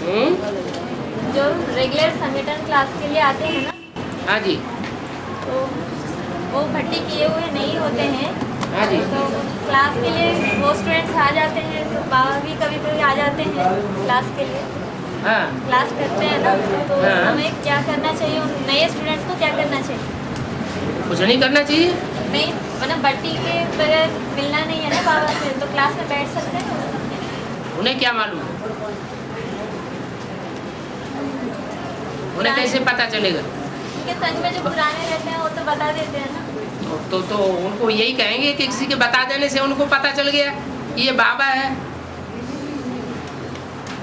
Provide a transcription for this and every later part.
जो रेगुलर संगठन क्लास के लिए आते हैं ना, हाँ जी, तो वो भर्ती किए हुए नहीं होते हैं। हाँ जी, तो क्लास के लिए वो स्टूडेंट्स आ जाते हैं, तो बाबा भी कभी कभी आ जाते हैं क्लास के लिए, हाँ क्लास करते हैं ना। तो उस हाँ। समय क्या करना चाहिए, उन नए स्टूडेंट्स को क्या करना चाहिए? कुछ नहीं करना चाहिए। नहीं, मतलब भर्ती के बगैर मिलना नहीं है ना बाबा से, तो क्लास में बैठ सकते हैं उस समय? उन्हें क्या मालूम, उन्हें कैसे पता चलेगा? क्योंकि संघ में जो पुराने रहते हैं वो तो बता देते हैं ना। तो उनको यही कहेंगे कि किसी के बता देने से उनको पता चल गया कि ये बाबा है,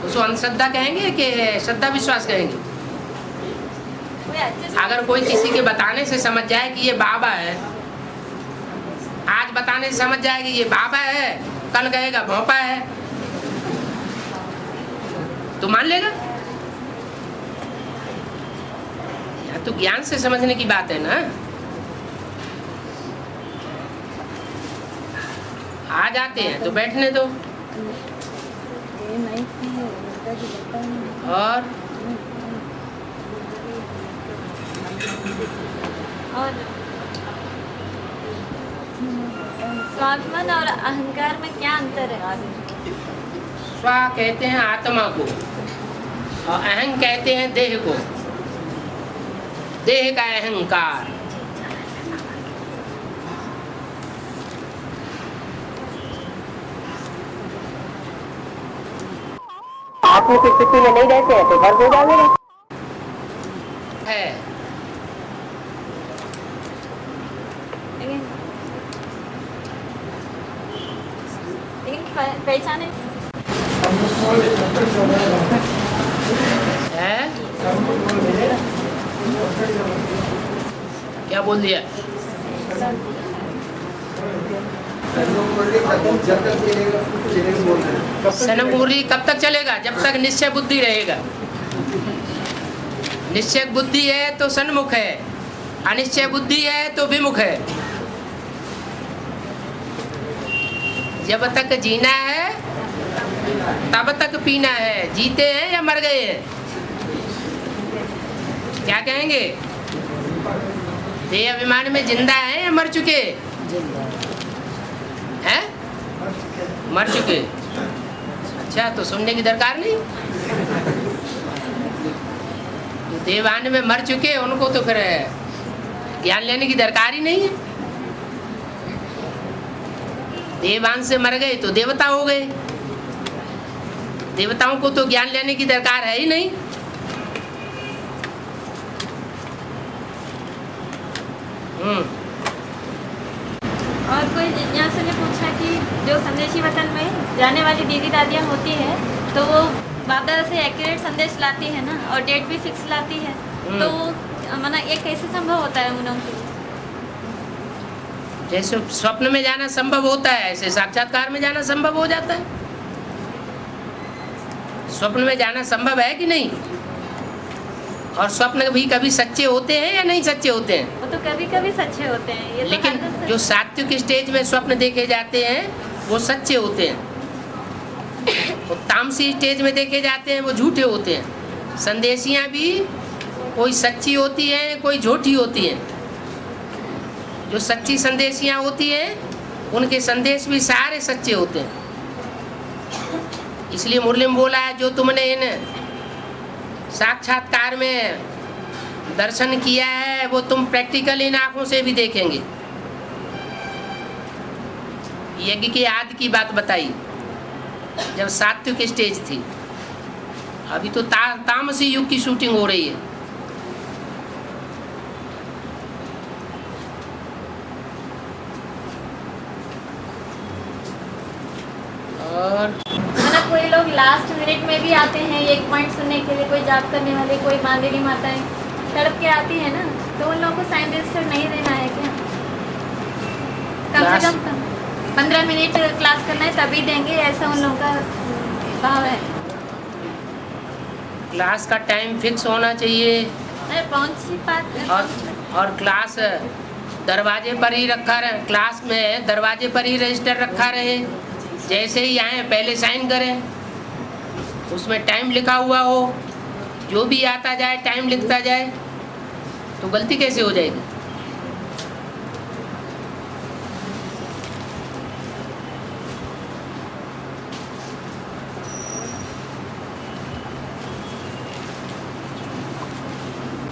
उसको अंधश्रद्धा कहेंगे कि श्रद्धा विश्वास कहेंगे? कोई अच्छे से अगर कोई किसी के बताने से समझ जाए कि ये बाबा है, आज बताने से समझ जाए कि ये बाबा है, कल कहेगा भोंपा है, तो मान लेगा? या तो ज्ञान से समझने की बात है ना। आ जाते हैं तो बैठने दो। और स्वाभिमान और अहंकार में क्या अंतर है? स्व कहते हैं आत्मा को, और अहं कहते हैं देह को, देह का अहंकार। आत्मा की स्थिति में नहीं रहते हैं तो फर्क हो जाएगा है। लेकिन पहचाने है? क्या बोल दिया? सनमुरी कब तक चलेगा? जब तक निश्चय बुद्धि रहेगा। निश्चय बुद्धि है तो सन्मुख है, अनिश्चय बुद्धि है तो विमुख है। जब तक जीना है तब तक पीना है। जीते हैं या मर गए हैं? क्या कहेंगे? देह अभिमान में जिंदा है या मर चुके हैं? मर चुके। अच्छा, तो सुनने की दरकार नहीं। जो देवान में मर चुके उनको तो फिर ज्ञान लेने की दरकार ही नहीं है। देवान से मर गए तो देवता हो गए, देवताओं को तो ज्ञान लेने की दरकार है ही नहीं। और कोई जिज्ञासु ने पूछा कि जो संदेशी वतन में जाने वाली दीदी दादियाँ होती है तो वो बाबा से एक्यूरेट संदेश लाती है ना, और डेट भी फिक्स लाती है, तो माना ये कैसे संभव होता है उन लोगों के लिए? जैसे स्वप्न में जाना संभव होता है, ऐसे साक्षात्कार में जाना संभव हो जाता है। स्वप्न में जाना संभव है कि नहीं? और स्वप्न भी कभी सच्चे होते हैं या नहीं सच्चे होते हैं? वो तो कभी कभी सच्चे होते हैं, ये तो लेकिन हर दिन जो सात्विक स्टेज में स्वप्न देखे जाते हैं वो सच्चे होते हैं, तो तामसी स्टेज में देखे जाते हैं वो झूठे होते हैं। संदेशियां भी कोई सच्ची होती हैं, कोई झूठी होती हैं। जो सच्ची संदेशियां होती हैं उनके संदेश भी सारे सच्चे होते हैं। इसलिए मुरली में बोला है, जो तुमने इन साक्षात्कार में दर्शन किया है वो तुम प्रैक्टिकल इन आंखों से भी देखेंगे। यज्ञ की आदि की बात बताई जब सात्विक स्टेज थी। अभी तो तामसी युग की शूटिंग हो रही है। और मतलब कोई लोग लास्ट मिनट में भी आते हैं एक पॉइंट सुनने के लिए, कोई जाप करने वाले, कोई मांदेली माताएं तड़प के आती है ना, तो उन लोगों को साइन रजिस्टर नहीं देना है क्या? कम से कम 15 मिनट क्लास करना है तभी देंगे, ऐसा उन लोगों का भाव है। क्लास का टाइम फिक्स होना चाहिए। अरे कौन सी बात? और क्लास दरवाजे पर ही रखा रहे, क्लास में दरवाजे पर ही रजिस्टर रखा रहे। जैसे ही आए पहले साइन करें। उसमें टाइम लिखा हुआ हो, जो भी आता जाए टाइम लिखता जाए, तो गलती कैसे हो जाएगी?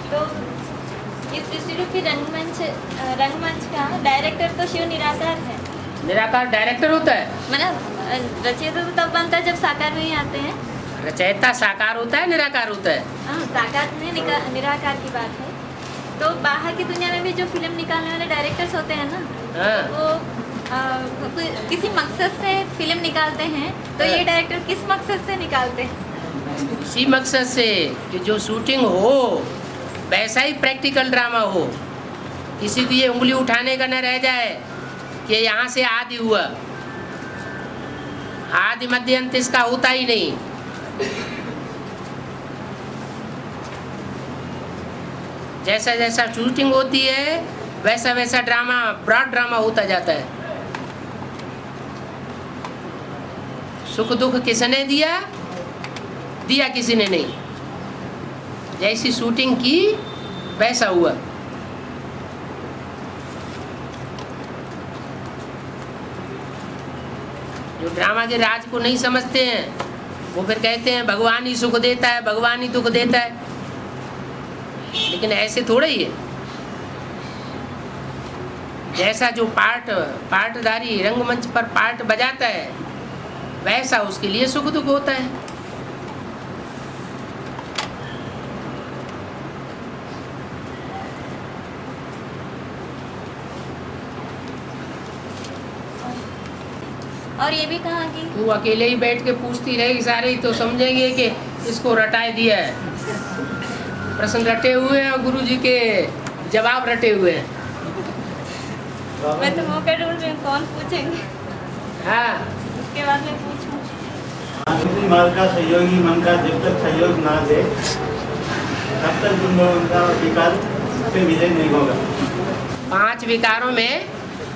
तो इस इंस्टीट्यूट की रंगमंच का डायरेक्टर तो शिव निराकार है। निराकार डायरेक्टर होता है? मतलब रचयिता तो तब बनता है जब साकार में ही आते हैं। रचयिता साकार होता है, निराकार होता है? हाँ, साकार में निराकार की बात है। तो बाहर की दुनिया में भी जो फिल्म निकालने वाले डायरेक्टर्स होते हैं ना, हाँ। वो किसी मकसद से फिल्म निकालते हैं। तो ये डायरेक्टर किस मकसद से निकालते हैं? इसी मकसद से कि जो शूटिंग हो वैसा ही प्रैक्टिकल ड्रामा हो, किसी को ये उंगली उठाने का न रह जाए कि यहाँ से आदि हुआ, आदि मध्य अंत इसका होता ही नहीं। जैसा जैसा शूटिंग होती है वैसा वैसा ड्रामा, ब्रॉड ड्रामा होता जाता है। सुख दुख किसने दिया? दिया किसी ने नहीं। जैसी शूटिंग की वैसा हुआ। जो ड्रामा के राज को नहीं समझते हैं वो फिर कहते हैं भगवान ही सुख देता है, भगवान ही दुख देता है। लेकिन ऐसे थोड़ा ही है। जैसा जो पार्टधारी रंगमंच पर पार्ट बजाता है वैसा उसके लिए सुख दुख होता है। और ये भी कहा कि तू अकेले ही बैठ के पूछती रहेगी सारे ही तो समझेंगे कि इसको रटाए दिया है। प्रश्न रटे हुए हैं और गुरु जी के जवाब रटे हुए हैं। मैं तो मौका ढूंढ रही हूँ कौन पूछेंगे। हाँ, उसके बाद मैं पूछूँ। किसी माल का सहयोगी मन का जब तक सहयोग ना दे तब तक तुम लोगों का विकार से विजय नहीं होगा। 5 विकारों में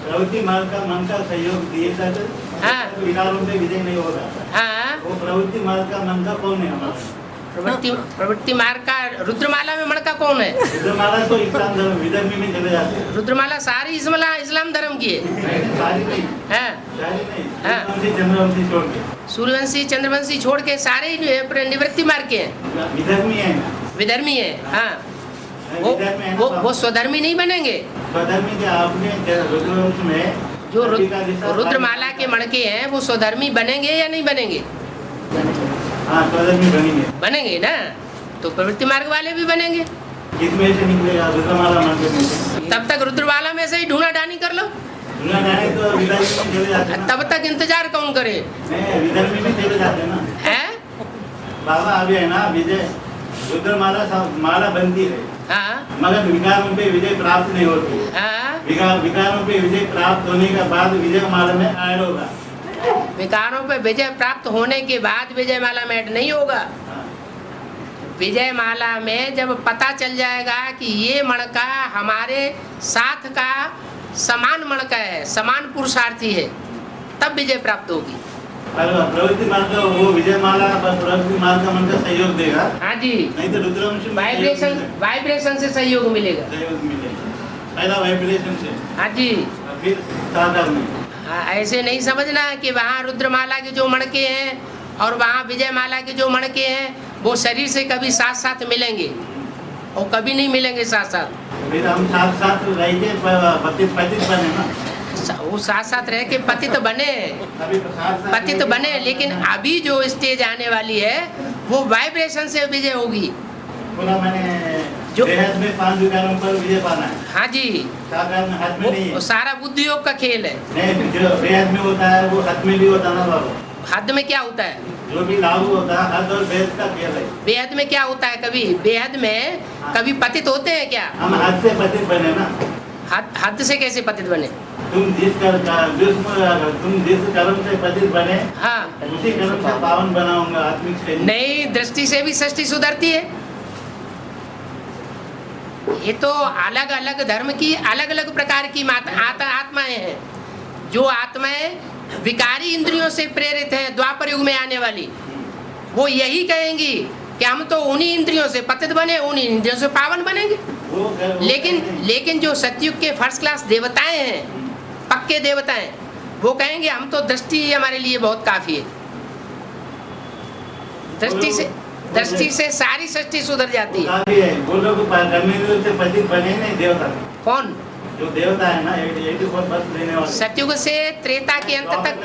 प्रवृत्ति माल का मन का सहयोग दिए तक हाँ। विकारों पे विजय नहीं होगा। हाँ, वो प्रवृत्ति माल का मन का कौन है हमारा? प्रवृत्ति मार्ग का रुद्रमाला में मणका कौन है? रुद्रमाला तो इस्लाम धर्म विधर्मी में चले जाते हैं। रुद्रमाला सारी इस्लाम धर्म की है। सारी नहीं, हाँ, सारी नहीं, हाँ। चंद्रवंशी छोड़ के सूर्यवंशी चंद्रवंशी छोड़ के सारे ही निवृत्ति मार्ग के हैं, विधर्मी है ना। विधर्मी है। हाँ, विधर्मी है ना, वो स्वधर्मी नहीं बनेंगे। स्वधर्मी के आपने रुद्रवंश में जो रुद्रमाला के मणके हैं वो स्वधर्मी बनेंगे या नहीं बनेंगे? हाँ, स्वधर्मी बनेंगे। बनेंगे ना, तो प्रवृत्ति मार्ग वाले भी बनेंगे। किसमें से निकलेगा? रुद्रमाला मंत्र में से। तब तक रुद्रमाला में से ही ढूंढा ढानी कर लो। ढूंढा ढानी तो विधर्मी में चले जाते हैं ना। तब तक इंतजार कौन करे? नहीं, विधर्मी में चले जाते हैं ना। है बाबा अभी है ना, विजय रुद्रमाला माला बनती है। हाँ, मगर विकारों पे विजय प्राप्त नहीं होती। हाँ, विकारों पे विजय प्राप्त होने के बाद विजय माला में ऐड होगा। विकारों पे विजय प्राप्त होने के बाद विजय माला में ऐड नहीं होगा। विजय माला में जब पता चल जाएगा कि ये मणका हमारे साथ का समान मणका है, समान पुरुषार्थी है, तब विजय प्राप्त होगी। प्रवृत्ति मार्ग वो विजय माला प्रवृत्ति मार्ग का मन का सहयोग देगा। हाँ जी, नहीं तो रुद्रवंश वाइब्रेशन से सहयोग मिलेगा। सहयोग मिलेगा पहला वाइब्रेशन से। हाँ जी, फिर साधारण में। हाँ, ऐसे नहीं समझना कि वहाँ रुद्रमाला के जो मणके हैं और वहाँ विजय माला के जो मणके हैं वो शरीर से कभी साथ साथ मिलेंगे और कभी नहीं मिलेंगे साथ साथ। फिर हम साथ साथ रह के पतित बने ना। वो साथ साथ रह के पतित बने, पतित बने, लेकिन अभी जो स्टेज आने वाली है वो वाइब्रेशन से विजय होगी। बोला मैंने जो देहात में 5 विकारों पर विजय पाना है। हाँ जी, साकार में हाथ में नहीं है। वो सारा बुद्धि योग का खेल है। नहीं, जो देहात में होता है वो हाथ में भी होता ना बाबू। हद में क्या होता है? जो भी लागू होता है हद और बेहद का खेल है। बेहद में क्या होता है? कभी बेहद में कभी पतित होते हैं क्या? हम हद से पतित बने ना। हद से कैसे पतित बने? तुम जिस कर्म से पतित बने, हाँ, उसी कर्म से पावन बनाऊंगा आत्मिक से। नई दृष्टि से भी सृष्टि सुधरती है। ये तो अलग अलग धर्म की अलग अलग प्रकार की आत्माएं हैं। जो आत्माएं विकारी इंद्रियों से प्रेरित हैं द्वापर युग में आने वाली, वो यही कहेंगी कि हम तो उन्हीं इंद्रियों से पतित बने, उन्हीं इंद्रियों से पावन बनेंगे। लेकिन जो सतयुग के फर्स्ट क्लास देवताएं हैं, पक्के देवताएं, वो कहेंगे हम तो दृष्टि ही हमारे लिए बहुत काफी है। दृष्टि से सारी सृष्टि सुधर जाती है। वो लोग पतित बने नहीं देवता। कौन? जो देवता है ना 84% देने वाले। सतयुग से त्रेता के अंत तक,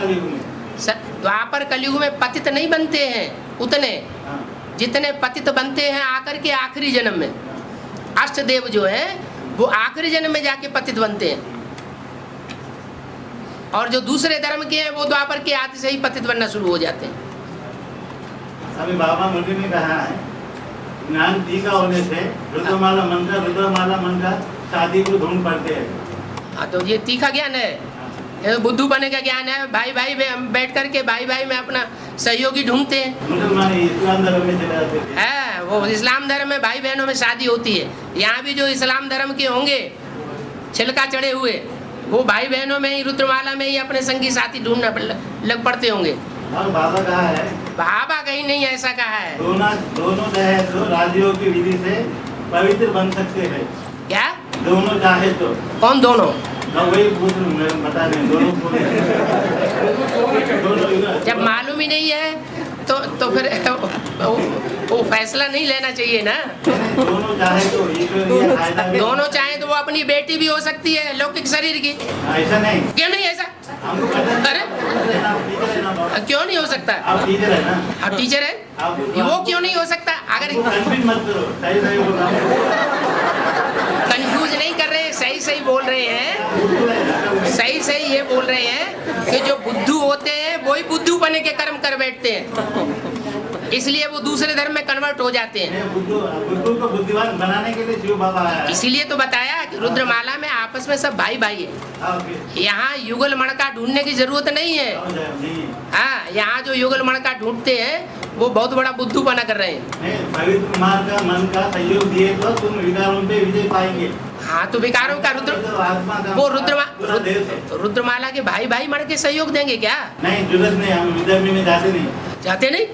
द्वापर कलयुग में पतित नहीं बनते हैं उतने, जितने पतित बनते हैं आकर के आखिरी जन्म में। अष्टदेव जो है वो आखिरी जन्म में जाके पतित बनते हैं, और जो दूसरे धर्म के हैं वो द्वापर के आदि से ही पतित बनना शुरू हो जाते हैं। अभी बाबा मुरली ने कहा है ज्ञान टीका होने से रुद्रमाला मन का शादी को ढूंढ पड़ते हैं। हाँ, तो ये तीखा ज्ञान है, ये बुद्धू बने का ज्ञान है। भाई भाई में बैठ करके भाई भाई में अपना सहयोगी ढूंढते हैं। मुसलमान इस्लाम धर्म में चले जाते हैं। है वो इस्लाम धर्म में भाई बहनों में शादी होती है। यहाँ भी जो इस्लाम धर्म के होंगे छिलका चढ़े हुए, वो भाई बहनों में ही रुद्रमाला में ही अपने संगी साथी ढूंढना लग पड़ते होंगे। और बाबा कहा है, बाबा कहीं नहीं ऐसा कहा है। दोनों चाहे तो राजयोग की विधि से पवित्र बन सकते हैं। क्या दोनों चाहे तो? कौन दोनों? वही बता रहे दोनों। जब मालूम ही नहीं है तो फिर वो फैसला नहीं लेना चाहिए ना। दोनों चाहे तो दोनों चाहे तो वो अपनी बेटी भी हो सकती है लौकिक शरीर की। ऐसा नहीं, क्यों नहीं ऐसा? अरे क्यों नहीं हो सकता? आप टीचर है ना? आप टीचर है, वो क्यों नहीं हो सकता? अगर मत करो, सही बोल रहा हूं। कंफ्यूज नहीं कर रहे, सही बोल रहे हैं, सही ये बोल रहे हैं कि जो बुद्धू होते हैं वही बुद्धू बने के कर्म कर बैठते हैं, इसलिए वो दूसरे धर्म में कन्वर्ट हो जाते हैं। बुद्धू को बुद्धिमान बनाने के लिए शिव बाबा आया है। इसीलिए तो बताया कि रुद्रमाला में आपस में सब भाई भाई है। यहाँ युगल मणका ढूंढने की जरूरत नहीं है। हाँ, यहाँ जो युगल मणका ढूंढते हैं वो बहुत बड़ा बुद्धू बना कर रहे हैं। पवित्र मार्ग का मन का सहयोग दिए तो तुम विकारों पे विजय पाएंगे। हाँ, तो विकारों का वो रुद्रमाला के भाई भाई मण के सहयोग देंगे क्या? नहीं, जरूरत नहीं, हम विधर्मी में जाते नहीं।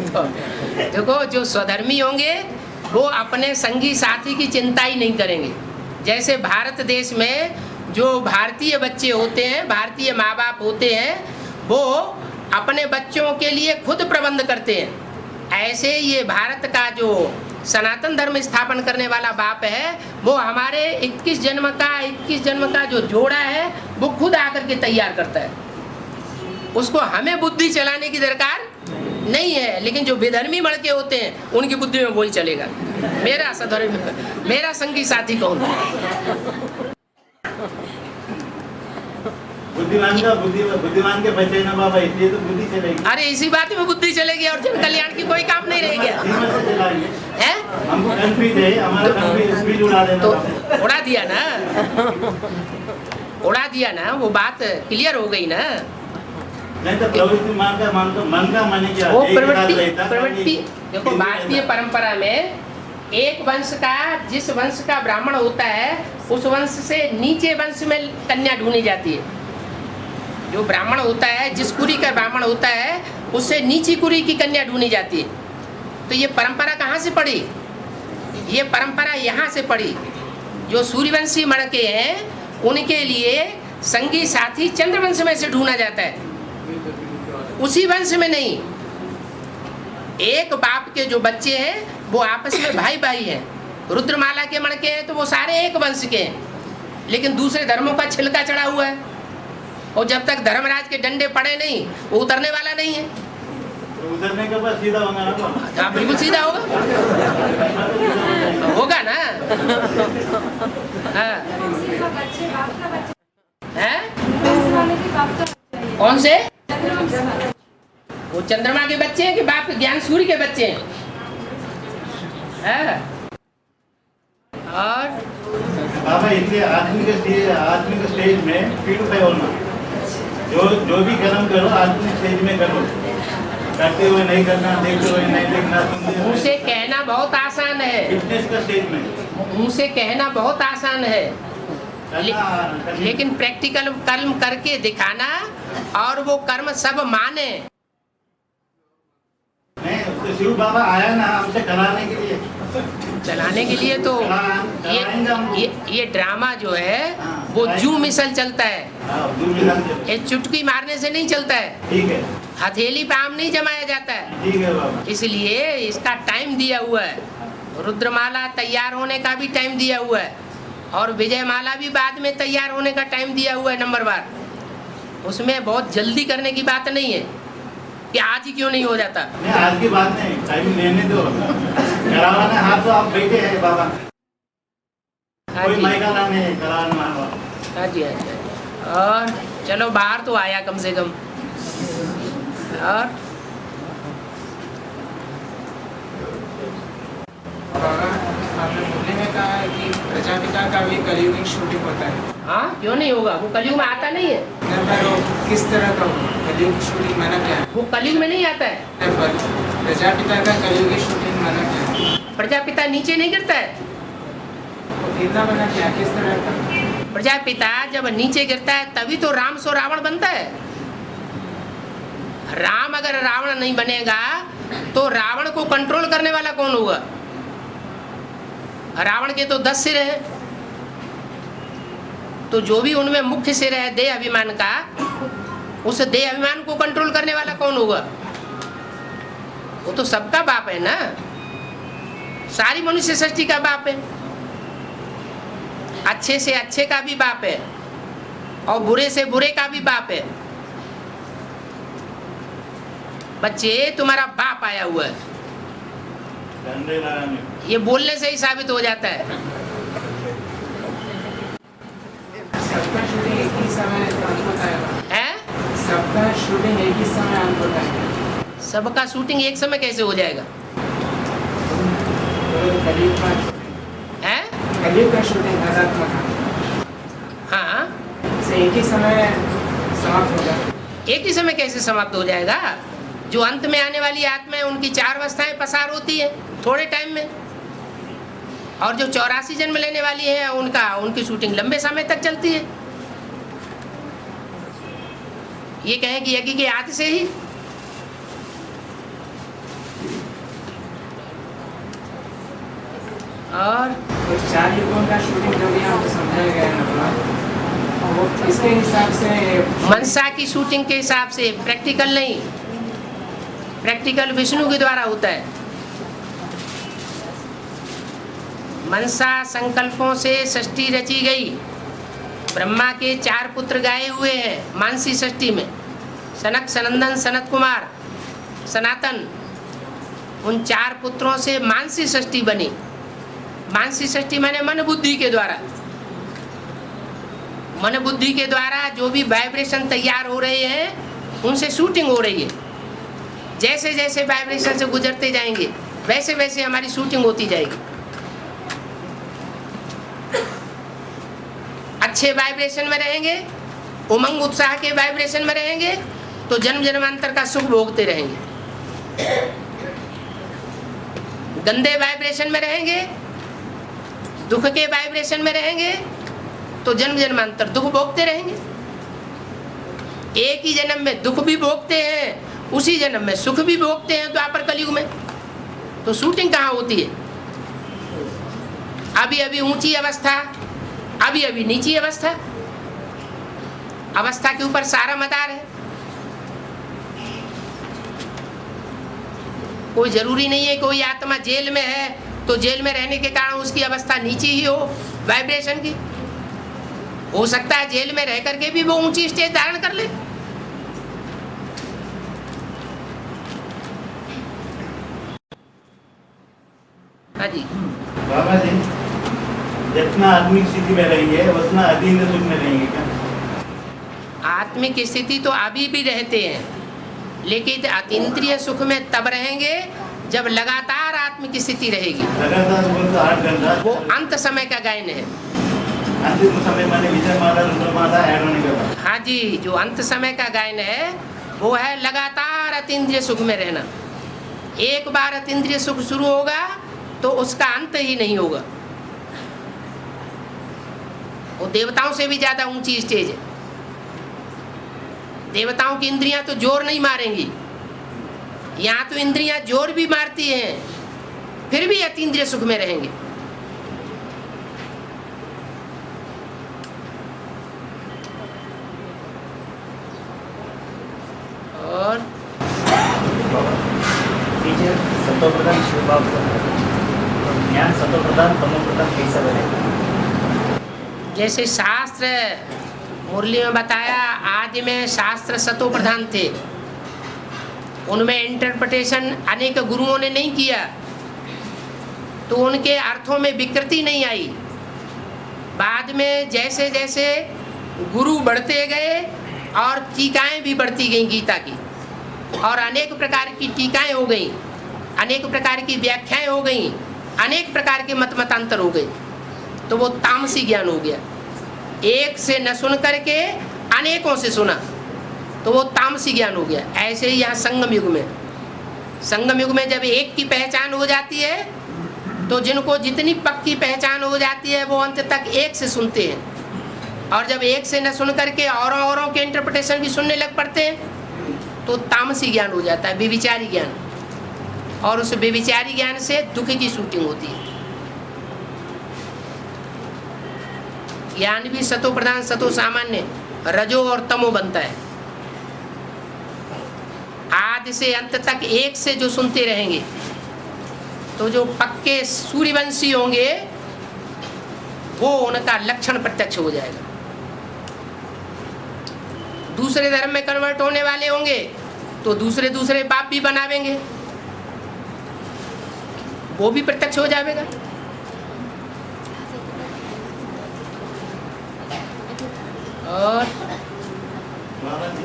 तो देखो, जो स्वधर्मी होंगे वो अपने संगी साथी की चिंता ही नहीं करेंगे। जैसे भारत देश में जो भारतीय बच्चे होते हैं, भारतीय माँ बाप होते हैं, वो अपने बच्चों के लिए खुद प्रबंध करते हैं। ऐसे ये भारत का जो सनातन धर्म स्थापन करने वाला बाप है, वो हमारे 21 जन्म का जो जोड़ा है वो खुद आकर के तैयार करता है। उसको हमें बुद्धि चलाने की दरकार नहीं है। लेकिन जो विधर्मी मड़के होते हैं उनकी बुद्धि में वही चलेगा। मेरा संगी साथी कौन? बुद्धिमान के बच्चे ना बाबा, इसलिए तो बुद्धि चलेगी। अरे इसी बात में बुद्धि चलेगी और जन कल्याण की कोई काम नहीं रहेगा। हमको कन्फ्यूज है, हमारा स्पीड उड़ा देना। तो उड़ा दिया ना, वो बात क्लियर हो गई ना। नहीं तो प्रवृत्ति मन का माने क्या? वो प्रवृत्ति देखो, भारतीय परंपरा में एक वंश का, जिस वंश का ब्राह्मण होता है उस वंश से नीचे वंश में कन्या ढूंढी जाती है। जो ब्राह्मण होता है, जिस कुरी का ब्राह्मण होता है, उससे नीची कुरी की कन्या ढूंढी जाती है। तो ये परंपरा कहाँ से पड़ी? ये परंपरा यहाँ से पड़ी। जो सूर्यवंशी मणके हैं उनके लिए संगी साथी चंद्रवंश में से ढूंढा जाता है, उसी वंश में नहीं। एक बाप के जो बच्चे हैं वो आपस में भाई भाई हैं। रुद्रमाला के मणके हैं तो वो सारे एक वंश के हैं, लेकिन दूसरे धर्मों का छिलका चढ़ा हुआ है। और जब तक धर्मराज के डंडे पड़े नहीं, वो उतरने वाला नहीं है। तो उतरने के बाद सीधा होगा ना? हाँ, बिल्कुल सीधा होगा ना। हाँ, कौन से? वो चंद्रमा के बच्चे हैं कि बाप के ज्ञान सूर्य के बच्चे हैं? और बाबा इसलिए आत्मिक स्टेज में प्यूरिफाई होना। जो भी कर्म करो आत्मिक स्टेज में करो। करते हुए नहीं करना, देखते हुए नहीं देखना। मुँह से कहना बहुत आसान है, फिटनेस का स्टेज में मुँह से कहना बहुत आसान है, लेकिन प्रैक्टिकल कर्म करके दिखाना और वो कर्म सब माने, तो शिव बाबा आया ना हमसे कराने के लिए, चलाने के लिए तो कराएंगे हमको। ये ड्रामा जो है हाँ, वो जू मिसल चलता है, हाँ, दूर भी हम चले। ये चुटकी मारने से नहीं चलता है, ठीक है, हथेली पे आम नहीं जमाया जाता है। ठीक है बाबा। इसलिए इसका टाइम दिया हुआ है, रुद्रमाला तैयार होने का भी टाइम दिया हुआ है और विजयमाला भी बाद में तैयार होने का टाइम दिया हुआ है नंबरवार। उसमें बहुत जल्दी करने की बात नहीं है कि आज ही क्यों नहीं हो जाता। नहीं आज की बात नहीं, टाइम लेने दो, करावाना हाथ तो आप बैठे हैं बाबा, हाँ कोई जी, मायका लाने है कराना मारवा। हाँ जी, हाँ जी। और चलो बाहर तो आया कम से कम। और आपने मुरली में कहा है कि प्रजापिता का भी कलयुगी शूटिंग होता है, हाँ क्यों नहीं होगा, वो कलयुग में आता नहीं है। पर वो किस तरह का होगा? कलयुग शूटिंग माना क्या है? वो कलयुग में नहीं आता है। पर प्रजापिता का कलयुगी शूटिंग माना क्या है? प्रजापिता नीचे नहीं गिरता है। वो गिरना बना क्या, किस तरह का? प्रजापिता जब नीचे गिरता है तभी तो राम सो रावण बनता है। राम अगर रावण नहीं बनेगा तो रावण को कंट्रोल करने वाला कौन होगा? रावण के तो 10 सिर हैं, तो जो भी उनमें मुख्य सिर है देह अभिमान का, उस देह अभिमान को कंट्रोल करने वाला कौन होगा? वो तो सबका बाप है ना, सारी मनुष्य सृष्टि का बाप है। अच्छे से अच्छे का भी बाप है और बुरे से बुरे का भी बाप है। बच्चे तुम्हारा बाप आया हुआ है, डंडे लगाने। ये बोलने से ही साबित हो जाता है। सबका शूटिंग एक ही समय अंत होता है? हैं? सबका शूटिंग एक ही समय अंत होता है? सबका शूटिंग एक समय कैसे हो जाएगा? तो कलयुग का, हैं? कलयुग का शूटिंग आध्यात्म का हाँ, से एक ही समय समाप्त होगा। एक ही समय कैसे समाप्त हो जाएगा? जो अंत में आने वाली आत्मा है उनकी 4 अवस्थाएं पसार होती है थोड़े टाइम में, और जो 84 जन्म लेने वाली है उनकी शूटिंग लंबे समय तक चलती है। ये कहें कि यज्ञ के आदि से ही। और तो 4 युगों का शूटिंग जो भी आपको समझाया गया है ना, वो इसके हिसाब से मनसा की शूटिंग के हिसाब से, प्रैक्टिकल नहीं। प्रैक्टिकल विष्णु के द्वारा होता है। मनसा संकल्पों से सृष्टि रची गई। ब्रह्मा के 4 पुत्र गाए हुए हैं मानसी सृष्टि में, सनक, सनंदन, सनत कुमार, सनातन। उन 4 पुत्रों से मानसी सृष्टि बनी। मानसी सृष्टि माने मन बुद्धि के द्वारा। मन बुद्धि के द्वारा जो भी वाइब्रेशन तैयार हो रहे हैं उनसे शूटिंग हो रही है। जैसे जैसे वाइब्रेशन से गुजरते जाएंगे वैसे वैसे हमारी शूटिंग होती जाएगी। अच्छे वाइब्रेशन में रहेंगे, उमंग उत्साह के वाइब्रेशन में रहेंगे तो जन्म जन्मांतर का सुख भोगते रहेंगे। गंदे वाइब्रेशन में रहेंगे, दुख के वाइब्रेशन में रहेंगे तो जन्म जन्मांतर दुख भोगते रहेंगे। एक ही जन्म में दुख भी भोगते हैं, उसी जन्म में सुख भी भोगते हैं द्वापर कलयुग में। तो शूटिंग कहाँ होती है? अभी अभी ऊंची अवस्था, अभी अभी नीची अवस्था। अवस्था के ऊपर सारा मदार है। कोई जरूरी नहीं है कोई आत्मा जेल में है तो जेल में रहने के कारण उसकी अवस्था नीची ही हो वाइब्रेशन की। हो सकता है जेल में रह करके भी वो ऊंची स्टेज धारण कर ले। हाँ जी बाबा जी, जितना आत्मिक स्थिति में रहेंगे उतना अधीन सुख में रहेंगे क्या? आत्मिक स्थिति तो अभी भी रहते हैं, लेकिन अतीन्द्रिय सुख में तब रहेंगे जब लगातार आत्मिक स्थिति रहेगी। लगातार बोल तो 8 घंटा वो अंत समय का गायन है। अंतिम समय माने विजयमाला, रुद्रमाला ऐड होने के बाद। हाँ जी, जो अंत समय का गायन है वो है लगातार अतीन्द्रिय सुख में रहना। एक बार अतीन्द्रिय सुख शुरू होगा तो उसका अंत ही नहीं होगा। वो देवताओं से भी ज्यादा ऊंची स्टेज है। देवताओं की इंद्रियां तो जोर नहीं मारेंगी, यहाँ तो इंद्रियां जोर भी मारती हैं, फिर भी अतीन्द्रिय सुख में रहेंगे। और सत्वप्रधान शिवभाव ज्ञान सत्वप्रधान तमोप्रधान कैसा बनेगा? जैसे शास्त्र मुरली में बताया, आदि में शास्त्र सतो प्रधान थे, उनमें इंटरप्रिटेशन अनेक गुरुओं ने नहीं किया, तो उनके अर्थों में विकृति नहीं आई। बाद में जैसे जैसे गुरु बढ़ते गए और टीकाएं भी बढ़ती गई गीता की, और अनेक प्रकार की टीकाएं हो गई, अनेक प्रकार की व्याख्याएं हो गई, अनेक प्रकार के मतांतर हो गए, तो वो तामसी ज्ञान हो गया। एक से न सुन करके अनेकों से सुना, तो वो तामसी ज्ञान हो गया। ऐसे ही यहाँ संगम युग में, संगम युग में जब एक की पहचान हो जाती है, तो जिनको जितनी पक्की पहचान हो जाती है वो अंत तक एक से सुनते हैं, और जब एक से न सुन करके औरों के इंटरप्रिटेशन भी सुनने लग पड़ते हैं, तो तामसी ज्ञान हो जाता है, बेविचारी ज्ञान। और उस बेविचारी ज्ञान से दुख की शूटिंग होती है। ज्ञान भी सतो प्रधान सतो सामान्य रजो और तमो बनता है। आदि से अंत तक एक से जो सुनते रहेंगे, तो जो पक्के सूर्यवंशी होंगे वो उनका लक्षण प्रत्यक्ष हो जाएगा। दूसरे धर्म में कन्वर्ट होने वाले होंगे तो दूसरे दूसरे बाप भी बनावेंगे, वो भी प्रत्यक्ष हो जाएगा। और बाबा जी,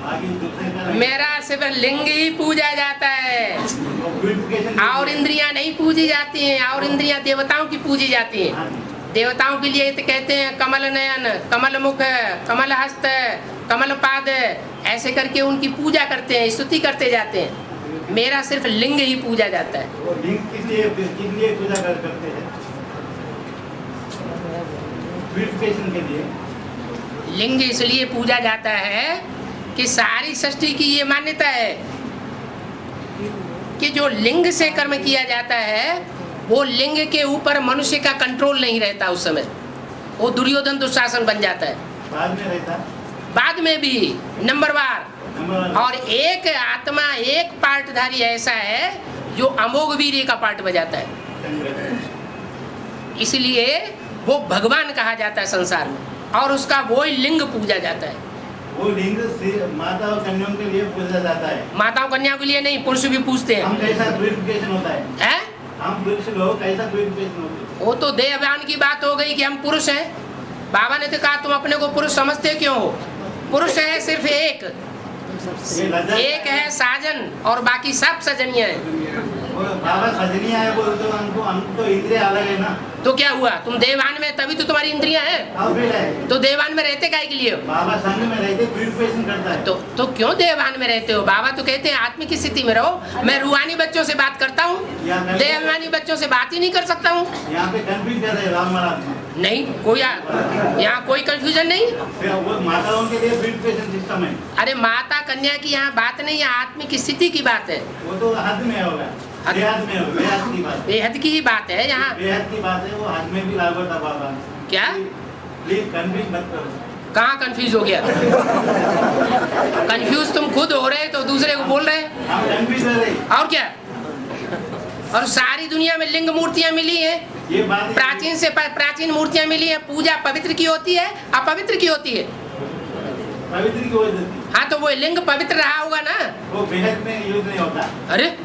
आगे दूसरे का मेरा सिर्फ लिंग ही पूजा जाता है, प्यूरिफिकेशन और इंद्रियां नहीं पूजी जाती हैं। और इंद्रियां देवताओं की पूजी जाती हैं। देवताओं के लिए तो कहते हैं कमल नयन, कमल मुख, कमल हस्त, कमल पाद, ऐसे करके उनकी पूजा करते हैं, स्तुति करते जाते हैं। मेरा सिर्फ लिंग ही पूजा जाता है। वो लिंग किस लिए पूजा करते हैं? प्यूरिफिकेशन के लिए। लिंग इसलिए पूजा जाता है कि सारी सृष्टि की ये मान्यता है कि जो लिंग से कर्म किया जाता है, वो लिंग के ऊपर मनुष्य का कंट्रोल नहीं रहता। उस समय वो दुर्योधन दुशासन बन जाता है। बाद में रहता, बाद में भी नंबरवार। नंबर और एक आत्मा, एक पार्टधारी ऐसा है जो अमोघ वीर्य का पार्ट बजाता है, इसलिए वो भगवान कहा जाता है संसार में, और उसका वो ही लिंग पूजा जाता है। वो लिंग से माता और कन्याओं के लिए पूजा जाता है। माताओं कन्याओं के लिए नहीं, पुरुष भी पूजते हम हैं। कैसा प्यूरिफिकेशन होता है? हैं? हम पुरुष लोग कैसा प्यूरिफिकेशन होते हैं? वो तो देवयान की बात हो गई कि हम पुरुष हैं। बाबा ने तो कहा तुम अपने को पुरुष समझते क्यों हो? पुरुष है सिर्फ एक, ये लज्जा एक है साजन, और बाकी सब सजनियां हैं। वो बाबा सजनिया है बोलते हो, हमको तो इंद्रिय अलग है ना। तो क्या हुआ? तुम देवान में, तभी तो तुम्हारी इंद्रियां हैं। अब फिर है तो देवान में रहते काहे के लिए हो? बाबा संग में रहते प्यूरिफिकेशन करता है। तो क्यों देवान में रहते हो? बाबा तो कहते हैं आत्मिक की स्थिति में रहो। मैं रूहानी बच्चों से बात करता हूँ, देवानी बच्चों से बात ही नहीं कर सकता हूँ। यहाँ पे कंफ्यूज कर रहे हैं राम महाराज में। नहीं, कोई यहाँ कोई कंफ्यूजन नहीं। फिर वो माताओं के लिए प्यूरिफिकेशन सिस्टम है। अरे माता कन्या की यहाँ बात नहीं है, आत्मिक स्थिति की बात है। वो तो हद में होगा, बेहद में होगा, बेहद की बात। बेहद की ही बात है यहाँ। बेहद की बात है, वो हद में भी लागू था बाबा। क्या? प्लीज कंफ्यूज मत करो। कहाँ कंफ्यूज हो गया? कंफ्यूज तुम खुद हो रहे तो दूसरे को बोल रहे हैं। हम कंफ्यूज है रहे। और क्या? और सारी दुनिया में लिंग मूर्तियां मिली हैं, ये बात प्राचीन से प्राचीन मूर्तियां मिली है। पूजा पवित्र की होती है, अपवित्र की होती है। पवित्र की वजह से हाँ, तो वो लिंग पवित्र रहा होगा ना। वो बेहद में यूज नहीं होता, अरे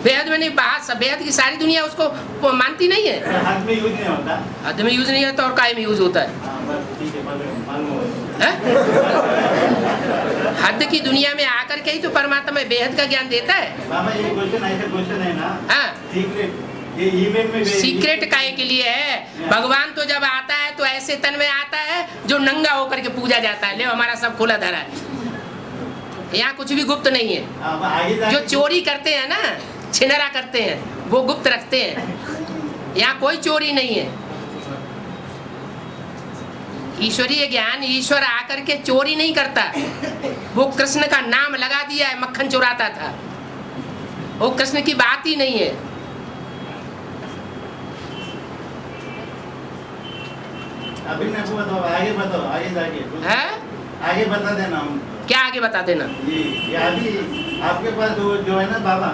बेहद में नहीं, बात बेहद की सारी दुनिया उसको मानती नहीं है। हद में यूज नहीं होता। हद में यूज नहीं होता, और काय में यूज होता है? हाँ, बस ठीक है, मालूम हो हैं? हद की दुनिया में आकर के ही तो परमात्मा बेहद का ज्ञान देता है। बाबा ये क्वेश्चन ऐसा क्वेश्चन है ना, हाँ, सीक्रेट, ये ईमेल में सीक्रेट काहे के लिए है? भगवान तो जब आता है तो ऐसे तन में आता है जो नंगा होकर के पूजा जाता है। ले हमारा सब खुला धरा है, यहाँ कुछ भी गुप्त नहीं है। अब आगे जाके जो चोरी करते हैं ना, छिनरा करते हैं, वो गुप्त रखते हैं। यहाँ कोई चोरी नहीं है। ईश्वरीय ज्ञान, ईश्वर आकर के चोरी नहीं करता। वो कृष्ण का नाम लगा दिया है, मक्खन चुराता था। वो कृष्ण की बात ही नहीं है। अभी मैं वो बताओ, आगे बताओ, आगे जाके है? आगे बता देना हम। क्या आगे बता देना? ये अभी आपके पास जो है ना बाबा,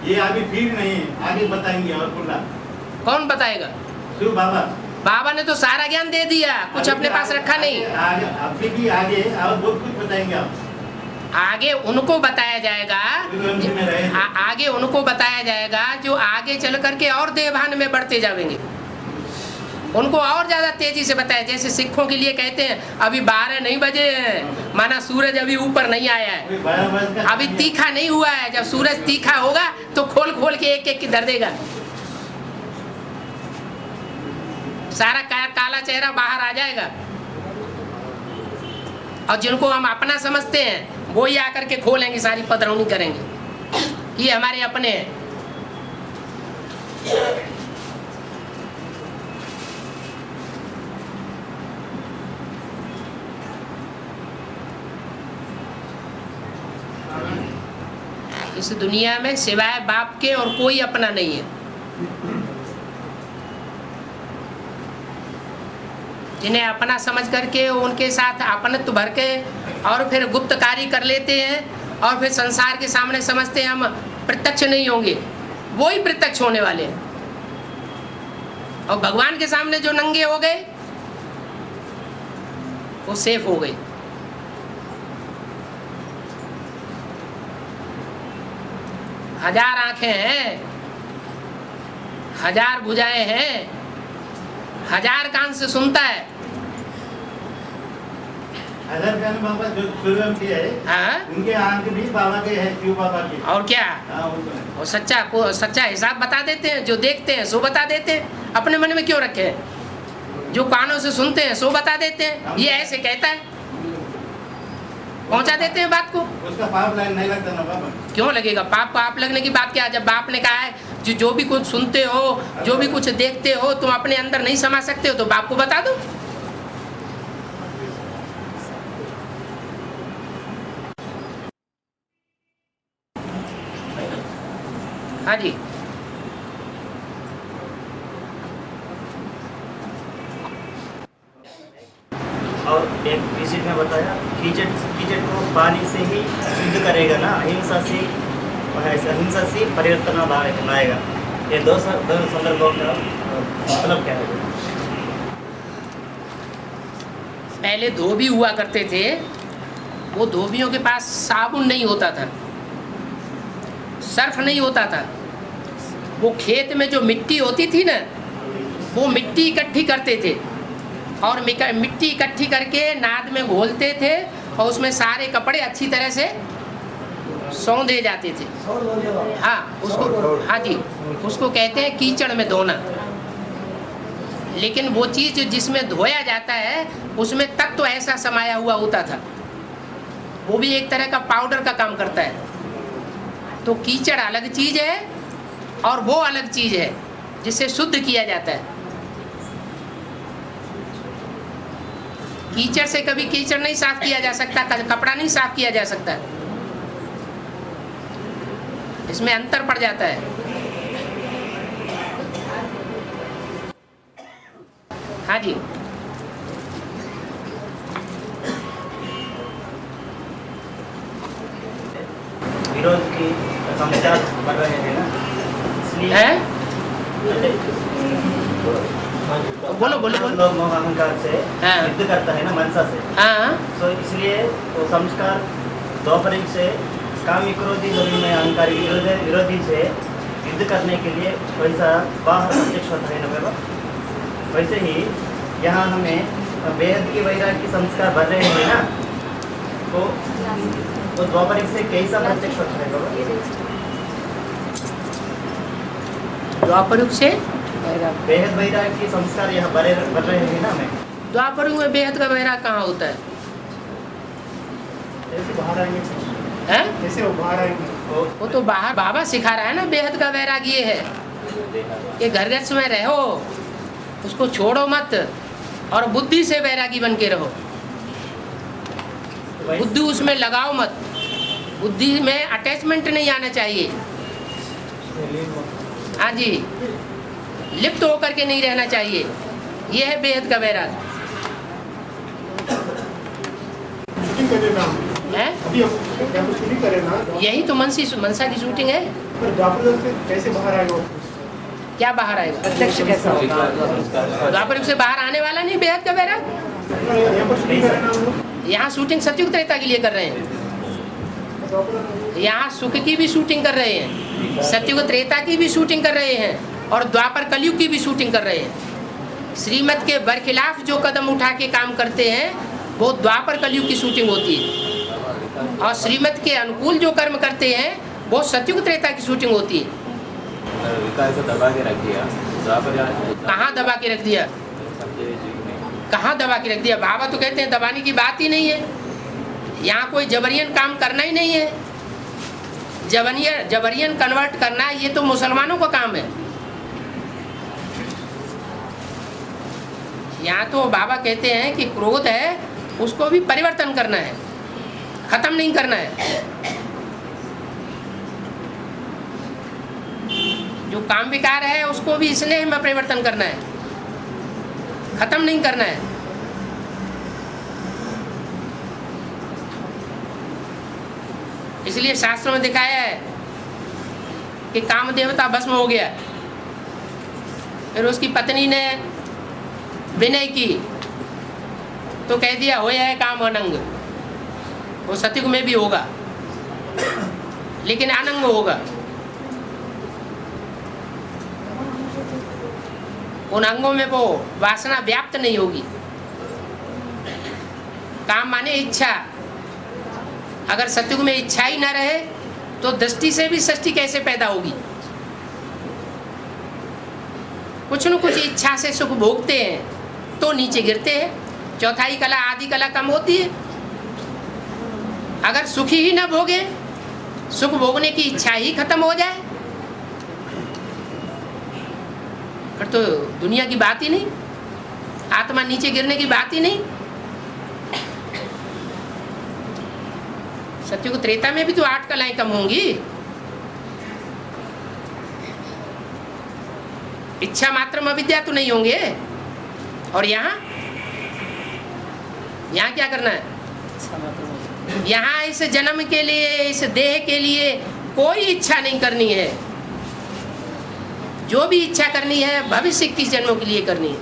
ये अभी फिर नहीं है, आगे बताएंगे और खुला। कौन बताएगा? शिव बाबा। बाबा ने तो सारा ज्ञान दे दिया, कुछ अपने पास रखा नहीं। आगे अभी भी आगे और बहुत कुछ बताएंगे आप। आगे उनको बताया जाएगा, आगे उनको बताया जाएगा जो आगे चल करके और देवभान में बढ़ते जाएंगे। उनको और ज्यादा तेजी से बताया। जैसे सिखों के लिए कहते हैं अभी 12 नहीं बजे हैं, माना सूरज अभी ऊपर नहीं आया है, अभी तीखा नहीं हुआ है। जब सूरज तीखा होगा तो खोल खोल के एक एक की दर देगा, सारा काला चेहरा बाहर आ जाएगा। और जिनको हम अपना समझते हैं वो ही आकर के खोलेंगे, सारी पधरौनी करेंगे, ये हमारे अपने हैं। इस दुनिया में सिवाय बाप के और कोई अपना नहीं है। जिन्हें अपना समझ करके उनके साथ अपनत्व भर के और फिर गुप्त कार्य कर लेते हैं और फिर संसार के सामने समझते हैं हम प्रत्यक्ष नहीं होंगे, वो ही प्रत्यक्ष होने वाले हैं। और भगवान के सामने जो नंगे हो गए वो सेफ हो गए। हजार आंखें हैं, हजार भुजाएं हैं, हजार कान से सुनता है। हजार कान बाबा जो सूर्यवंशी किया है, हाँ? उनके आंख भी बाबा के हैं, शिव बाबा के। और क्या? हाँ, वो तो है। और सच्चा हिसाब बता देते हैं। जो देखते हैं सो बता देते हैं, अपने मन में क्यों रखे हैं? जो कानों से सुनते हैं सो बता देते हैं। ये ऐसे कहता है, पहुंचा देते हैं बात को। उसका पाप नहीं लगता ना बाबा? क्यों लगेगा पाप? पाप लगने की बात क्या? जब बाप ने कहा है जो भी कुछ सुनते हो, जो भी कुछ देखते हो, तुम अपने अंदर नहीं समा सकते हो तो बाप को बता दो। हाँ जी। और एक विजिट में बताया कीचड़ को पानी से ही शुद्ध करेगा ना, अहिंसा से परिवर्तन लाएगा। ये दो संदर्भों का मतलब क्या है? पहले धोबी हुआ करते थे, वो धोबियों के पास साबुन नहीं होता था, सर्फ नहीं होता था। वो खेत में जो मिट्टी होती थी ना, वो मिट्टी इकट्ठी करते थे और मिट्टी इकट्ठी करके नाद में घोलते थे और उसमें सारे कपड़े अच्छी तरह से सौंधे जाते थे। हाँ उसको, हाँ जी, उसको कहते हैं कीचड़ में धोना। लेकिन वो चीज़ जिसमें धोया जाता है उसमें तत्व ऐसा समाया हुआ होता था, वो भी एक तरह का पाउडर का काम करता है। तो कीचड़ अलग चीज़ है और वो अलग चीज़ है जिससे शुद्ध किया जाता है। कीचड़ से कभी कीचड़ नहीं साफ किया जा सकता, कपड़ा नहीं साफ किया जा सकता, इसमें अंतर पड़ जाता है। हाँ जी। विरोध की समस्या बढ़ रहे हैं ना, इसलिए है? बोलो बोलो बोलो। लोग मोह अहंकार से हाँ। युद्ध करता है ना, मनसा से। हाँ तो इसलिए वो संस्कार द्वापरिक से कामी क्रोधी लोभी में अहंकारी विरोधी से युद्ध करने के लिए वैसा बाहर प्रत्यक्ष होता है ना बाबा। वैसे ही यहाँ हमें बेहद की वैराग की संस्कार बढ़ रहे हैं ना, तो द्वापरिक से कैसा प्रत्यक्ष होता है बाबा? द्वापरुग से बेहद वैराग की संस्कार यहाँ बढ़ रहे हैं ना हमें। द्वापरुग में बेहद का वैराग कहाँ होता है? ऐसे बाहर आएंगे हैं? कैसे वो बाहर आएंगे? वो तो बाहर बाबा सिखा रहा है ना। बेहद का वैराग ये है कि घर में रहो, उसको छोड़ो मत, और बुद्धि से वैरागी बन के रहो। बुद्धि उसमें लगाओ मत, बुद्धि में अटैचमेंट नहीं आना चाहिए। हाँ जी, लिप्त होकर के नहीं रहना चाहिए। यह है बेहद का वैराग है। यही तो मनसा की शूटिंग है। कैसे बाहर आएगा? क्या बाहर आएगा? प्रत्यक्ष कैसा होगा? द्वापर युग से बाहर आने वाला नहीं बेहद का वैराग। यहाँ शूटिंग सतयुग त्रेता के लिए कर रहे हैं। यहाँ सुख की भी शूटिंग कर रहे हैं, सतयुग त्रेता की भी शूटिंग कर रहे हैं, और द्वापर कलयुग की भी शूटिंग कर रहे हैं। श्रीमत के बरखिलाफ जो कदम उठा के काम करते हैं वो द्वापर कलयुग की शूटिंग होती है, और श्रीमत के अनुकूल जो कर्म करते हैं वो सतयुग त्रेता की शूटिंग होती है। दबा के रख दिया। कहाँ दबा के रख दिया? कहाँ दबा के रख दिया? बाबा तो कहते हैं दबाने की बात ही नहीं है। यहाँ कोई जबरियन काम करना ही नहीं है। जबरियन कन्वर्ट करना ये तो मुसलमानों का काम है। यहाँ तो बाबा कहते हैं कि क्रोध है उसको भी परिवर्तन करना है, खत्म नहीं करना है। जो काम विकार है उसको भी स्नेह में परिवर्तन करना है, खत्म नहीं करना है। इसलिए शास्त्रों में दिखाया है कि काम देवता भस्म हो गया। फिर उसकी पत्नी ने विनय की तो कह दिया हो है काम अनंग। वो सतयुग में भी होगा लेकिन अनंग होगा। उन अंगों में वो वासना व्याप्त नहीं होगी। काम माने इच्छा। अगर सतयुग में इच्छा ही ना रहे तो दृष्टि से भी सृष्टि कैसे पैदा होगी? कुछ न कुछ इच्छा से सुख भोगते हैं तो नीचे गिरते हैं। चौथाई कला आदि कला कम होती है। अगर सुखी ही ना भोगे, सुख भोगने की इच्छा ही खत्म हो जाए, फिर तो दुनिया की बात ही नहीं, आत्मा नीचे गिरने की बात ही नहीं। सतयुग त्रेता में भी तो 8 कलाएं कम होंगी। इच्छा मात्रम अविद्या तो नहीं होंगे। और यहाँ क्या करना है? यहाँ इस जन्म के लिए, इस देह के लिए कोई इच्छा नहीं करनी है। जो भी इच्छा करनी है भविष्य 21 जन्मों के लिए करनी है।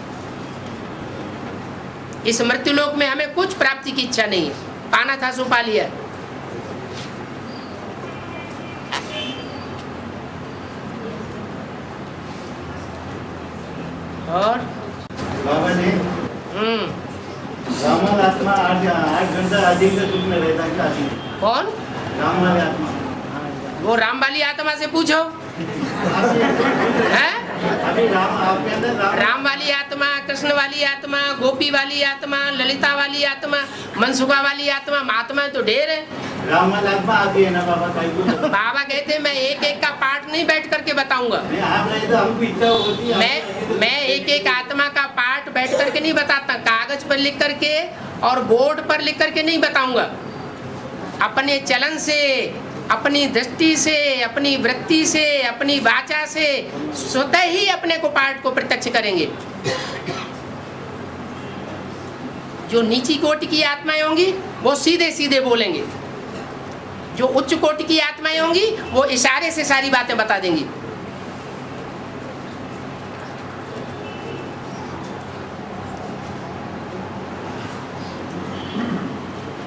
इस मृत्युलोक में हमें कुछ प्राप्ति की इच्छा नहीं है। पाना था सो पा लिया। और बाबा जी रामाल आत्मा 8 घंटा अधिक सुख में रहता है क्या? कौन? रामाल आत्मा। वो राम वाली आत्मा से पूछो है? अभी राम आपके अंदर राम वाली आत्मा, कृष्ण वाली आत्मा, गोपी वाली आत्मा, ललिता वाली आत्मा, मनसुखा वाली आत्मा, महात्मा तो ढेर है। रामाल आत्मा आती है ना बाबा? बाबा कहते मैं एक एक का पार्ट नहीं बैठ करके बताऊंगा। आप रहे तो हमको इच्छा होती है। मैं एक एक आत्मा का पार्ट बैठ करके नहीं बताता, कागज पर लिख करके और बोर्ड पर लिख करके नहीं बताऊंगा। अपने चलन से, अपनी दृष्टि से, अपनी वृत्ति से, अपनी वाचा से स्वतः ही अपने को पार्ट को प्रत्यक्ष करेंगे। जो नीची कोटि की आत्माएं होंगी वो सीधे सीधे बोलेंगे। जो उच्च कोटि की आत्माएं होंगी वो इशारे से सारी बातें बता देंगी।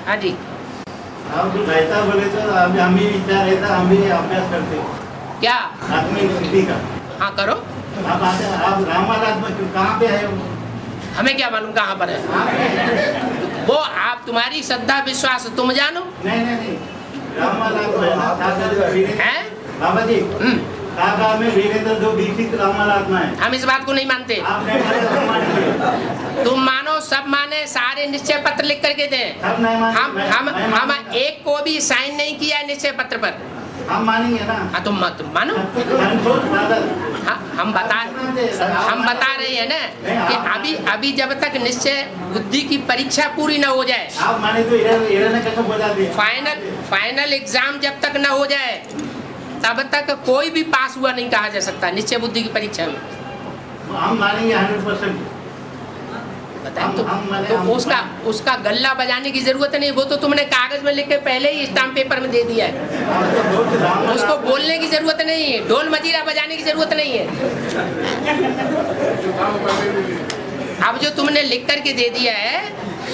हाँ जी, आप जो रहता बोले तो अभी हम भी विचार रहता, हम भी अभ्यास करते क्या? आत्मिक स्थिति का। हाँ करो। आप आते, आप रामाल आत्मा कहाँ पे है? हमें क्या मालूम कहाँ पर है? वो आप तुम्हारी श्रद्धा विश्वास तुम जानो। नहीं रामाल आत्मा है बाबा जी। काका में वीरेंद्र जो दीक्षित रामाल आत्मा है। हम इस बात को नहीं मानते। आप नहीं माने तो तुम मानो, सब माने, सारे निश्चय पत्र लिख करके दें। सब नहीं माने, हम एक को भी साइन नहीं किया है निश्चय पत्र पर। हम मानेंगे ना। हाँ तो मत मानो। हाँ, हम बता रहे हैं ना कि अभी जब तक निश्चय बुद्धि की परीक्षा पूरी न हो जाए, आप माने तो इधर कैसे बोला दिया? फाइनल एग्जाम जब तक न हो जाए तब तक कोई भी पास हुआ नहीं कहा जा सकता निश्चय बुद्धि की परीक्षा में। हम मानेंगे 100%। बताए तो उसका गल्ला बजाने की जरूरत नहीं, वो तो तुमने कागज में लिख के पहले ही स्टाम्प पेपर में दे दिया है। उसको बोलने की जरूरत नहीं, ढोल मजीरा बजाने की जरूरत नहीं है। अब जो तुमने लिख करके दे दिया है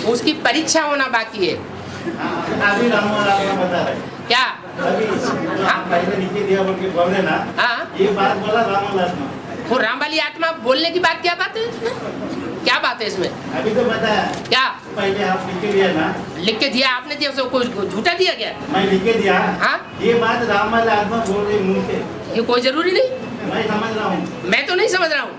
उसकी परीक्षा होना बाकी है। अभी राम बता रहे क्या? पहले नीचे दिया बोल के बोले ना। हाँ, ये बात बोला राम आत्मा। वो राम वाली आत्मा बोलने की बात, क्या बात है इसमें? क्या बात है इसमें? अभी तो बताया क्या पहले आप लिख के दिया ना। लिख के दिया आपने, दिया उसको कोई झूठा दिया क्या? मैं लिख के दिया। हाँ, ये बात राम वाली आत्मा बोल रही मुंह से। ये कोई जरूरी नहीं, मैं समझ रहा हूँ। मैं तो नहीं समझ रहा हूँ।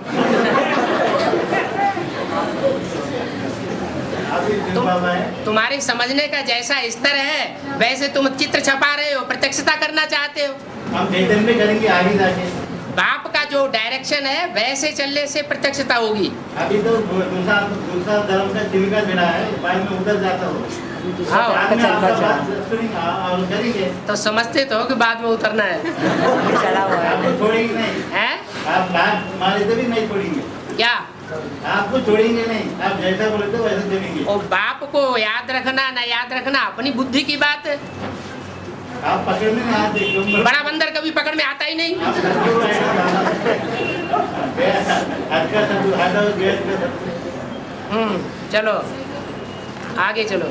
तुम्हारे समझने का जैसा स्तर है वैसे तुम चित्र छपा रहे हो, प्रत्यक्षता करना चाहते हो। हम वेतन में करेंगे आगे जाके। बाप का जो डायरेक्शन है वैसे चलने से प्रत्यक्षता होगी। अभी तो दूसरा धर्म का जीविका बिना है, बाद में उधर जाता हो। हाँ, करेंगे तो समझते तो हो कि बाद में उतरना है। आपको छोड़ेंगे नहीं हैं? आप हमारे से भी नहीं छोड़ेंगे। क्या? आपको छोड़ेंगे नहीं, आप जैसा बोले थे वैसे चलेंगे। और बाप को याद रखना ना याद रखना अपनी बुद्धि की बात है। आप पकड़ में नहीं आते। बड़ा बंदर कभी पकड़ में आता ही नहीं। चलो आगे चलो।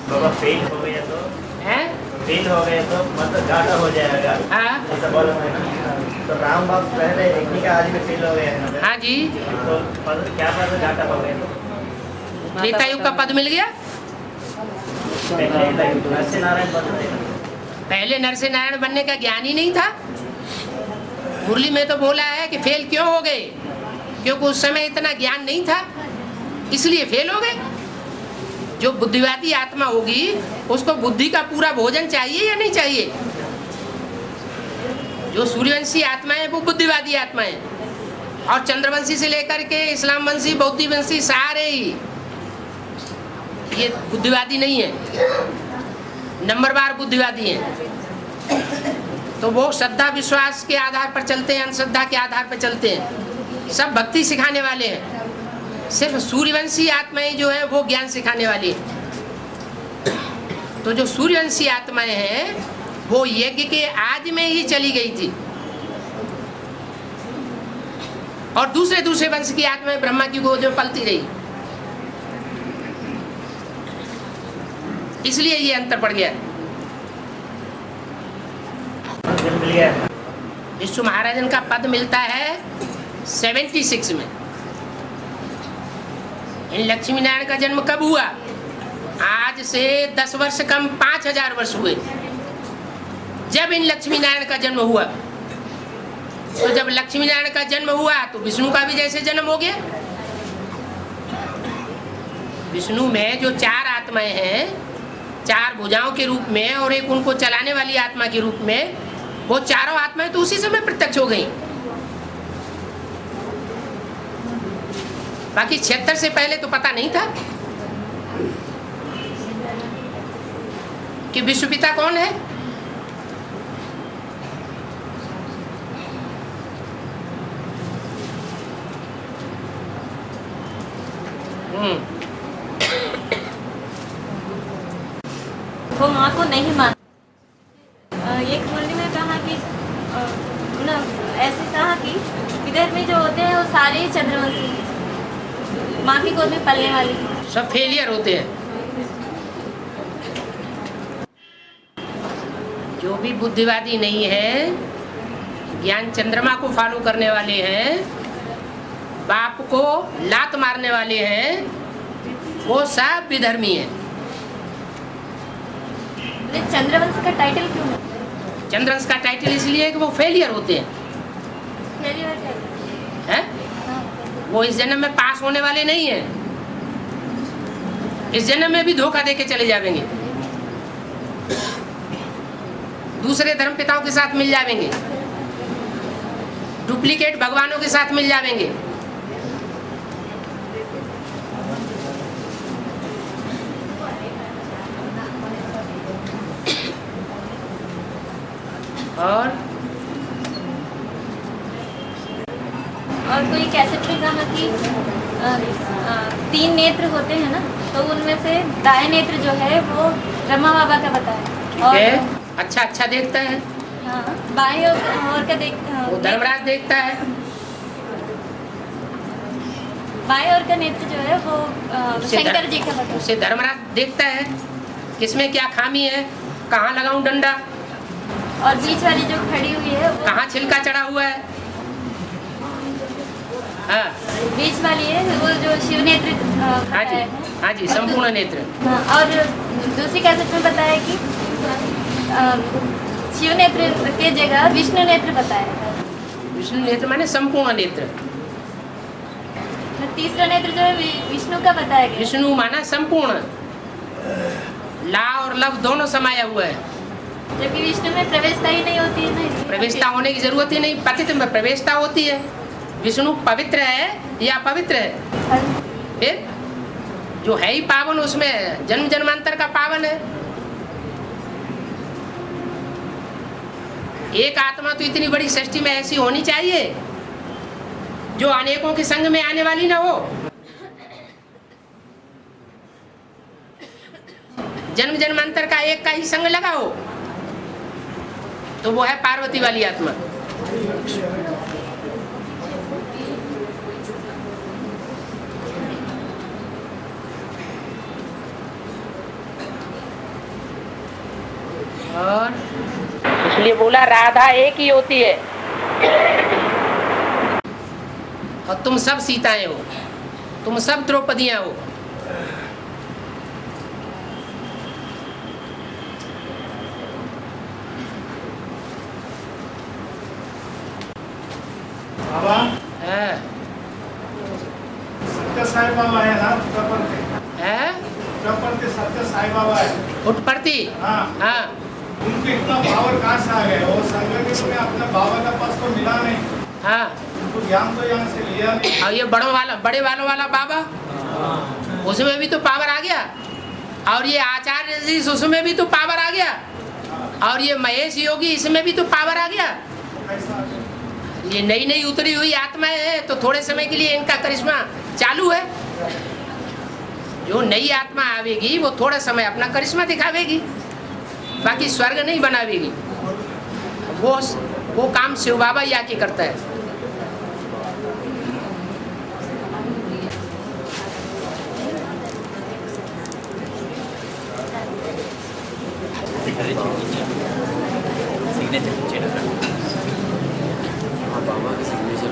बाबा फेल हो गया तो हैं? फेल हो गया तो मतलब घाटा हो जाएगा। हाँ ऐसा बोला है ना। तो राम बाप पहले एक का आदमी फेल हो गया है ना। हाँ जी, तो क्या पता घाटा हो गया तो त्रेता युग का पद मिल गया। नरसिंह नारायण बनते पहले नरसिंह नारायण बनने का ज्ञान ही नहीं था। मुरली में तो बोला है कि फेल क्यों हो गए, क्योंकि उस समय इतना ज्ञान नहीं था इसलिए फेल हो गए। जो बुद्धिवादी आत्मा होगी उसको बुद्धि का पूरा भोजन चाहिए या नहीं चाहिए? जो सूर्यवंशी आत्मा है वो बुद्धिवादी आत्मा है, और चंद्रवंशी से लेकर के इस्लाम वंशी बौद्धी वंशी सारे ही ये बुद्धिवादी नहीं है, नंबरवार बुद्धिवादी हैं। तो वो श्रद्धा विश्वास के आधार पर चलते हैं, अंधश्रद्धा के आधार पर चलते हैं। सब भक्ति सिखाने वाले हैं। सिर्फ सूर्यवंशी आत्माएं जो है वो ज्ञान सिखाने वाली है। तो जो सूर्यवंशी आत्माएं हैं वो यज्ञ के आदि में ही चली गई थी, और दूसरे दूसरे वंश की आत्माएं ब्रह्मा की गोद में पलती रही, इसलिए ये अंतर पड़ गया। मिल गया। विष्णु महाराजन का पद मिलता है 76 में। इन लक्ष्मी नारायण का जन्म कब हुआ? आज से 10 वर्ष कम 5000 वर्ष हुए जब इन लक्ष्मी नारायण का जन्म हुआ। तो जब लक्ष्मी नारायण का जन्म हुआ तो विष्णु का भी जैसे जन्म हो गया। विष्णु में जो 4 आत्माएं हैं, 4 भुजाओं के रूप में और एक उनको चलाने वाली आत्मा के रूप में, वो चारों आत्माएं तो उसी समय प्रत्यक्ष हो गई। बाकी 76 से पहले तो पता नहीं था कि विश्व पिता कौन है। वो माँ को नहीं मान। एक मुरली में कहा कि ऐसे कहा कि इधर में जो होते हैं वो सारे ही चंद्रवंशी माँ की गोद में पलने वाले सब फेलियर होते हैं। जो भी बुद्धिवादी नहीं है, ज्ञान चंद्रमा को फॉलो करने वाले हैं, बाप को लात मारने वाले हैं, वो सब विधर्मी हैं। चंद्रवंश का टाइटल क्यों है? चंद्रवंश का टाइटल इसलिए है कि वो फेलियर होते हैं। फेलियर टाइटल हैं? वो इस जन्म में पास होने वाले नहीं हैं। इस जन्म में भी धोखा दे के चले जाएंगे, दूसरे धर्म पिताओं के साथ मिल जाएंगे, डुप्लीकेट भगवानों के साथ मिल जाएंगे। और कोई कैसेट में कहा कि 3 नेत्र होते हैं ना, तो उनमें से दाएं नेत्र जो है वो ब्रह्मा बाबा का बताया। और अच्छा देखता है। हाँ, बाएं और का वो धर्मराज देखता है। बाएं और का नेत्र जो है वो शंकर जी का बताया। उसे धर्मराज देखता है किसमें क्या खामी है, कहाँ लगाऊं डंडा, और बीच वाली जो खड़ी हुई है वो कहाँ छिलका चढ़ा हुआ है। हाँ, बीच वाली है वो जो शिव नेत्र हाँ जी, हाँ जी, संपूर्ण नेत्र। हाँ, और दूसरी कैसेट में बताया कि शिव नेत्र के जगह विष्णु नेत्र बताया। विष्णु नेत्र माने संपूर्ण नेत्र। तीसरा नेत्र जो है विष्णु का बताया गया। विष्णु माना संपूर्ण, ला और लव दोनों समाया हुआ है। जबकि विष्णु में प्रवेशता ही नहीं होती है ना, प्रवेशता होने की जरूरत ही नहीं, पतित में प्रवेशता होती है। विष्णु पवित्र है या अपवित्र है? फिर जो है ही पावन, उसमें जन्म जन्मांतर का पावन है। एक आत्मा तो इतनी बड़ी सृष्टि में ऐसी होनी चाहिए जो अनेकों के संग में आने वाली ना हो। जन्म जन्मांतर का एक का ही संग लगा हो, तो वो है पार्वती वाली आत्मा। और इसलिए बोला राधा एक ही होती है और तुम सब सीताएं हो, तुम सब द्रौपदियां हो। बाबा हाँ। सत्य साई बाबा है ना, सत्य साई बाबा है उठ पड़ती। हाँ हाँ, उनको इतना पावर कहाँ से आ गया? वो संगठन में अपने बाबा का पास तो मिला नहीं। हाँ, उनको ज्ञान तो यहाँ से लिया नहीं। और ये बड़े वालों वाला बाबा, उसमें भी तो पावर आ गया। और ये आचार्य जी, उसमें भी तो पावर आ गया। और ये महेश योगी, इसमें भी तो पावर आ गया। ये नई नई उतरी हुई आत्माएं हैं, तो थोड़े समय के लिए इनका करिश्मा चालू है। जो नई आत्मा आवेगी वो थोड़ा समय अपना करिश्मा दिखावेगी, बाकी स्वर्ग नहीं बनावेगी। वो काम शिव बाबा ही आके करता है। सिग्नेचर बाबा का सिग्नेचर